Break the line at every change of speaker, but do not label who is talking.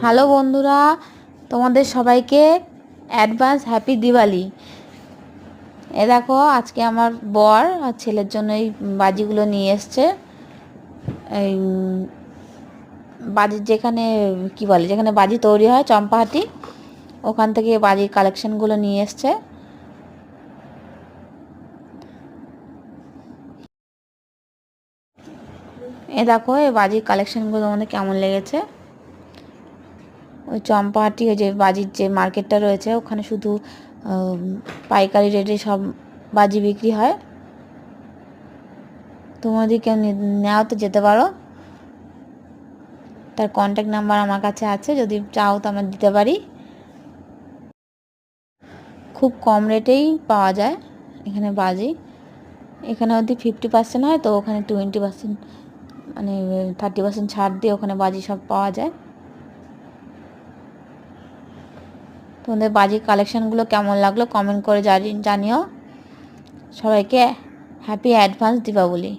Hello বন্ধুরা, তোমাদের সবাইকে অ্যাডভান্স হ্যাপি দিওয়ালি। দেখো, আজকে আমার বর আর ছেলের জন্য এই বাজিগুলো নিয়ে এসছে। এই বাজির যেখানে কি বলে, যেখানে বাজি তৈরি হয় চম্পাহাটি, ওখান থেকে বাজির কালেকশনগুলো নিয়ে এসছে। দেখো, এই বাজির কালেকশনগুলো তোমাদের কেমন লেগেছে। ওই চম্পাহাটি, ওই যে বাজির যে মার্কেটটা রয়েছে, ওখানে শুধু পাইকারি রেটে সব বাজি বিক্রি হয়। তোমাদের কেউ নেওয়া তো যেতে পারো। তার কন্ট্যাক্ট নাম্বার আমার কাছে আছে, যদি চাও তো আমরা দিতে পারি। খুব কম রেটেই পাওয়া যায় এখানে বাজি। এখানে যদি 50% হয়, তো ওখানে 20%, মানে 30% ছাড় দিয়ে ওখানে বাজি সব পাওয়া যায়। তোমাদের বাজির কালেকশানগুলো কেমন লাগলো কমেন্ট করে জানিও। সবাইকে হ্যাপি অ্যাডভান্স দীপাবলি।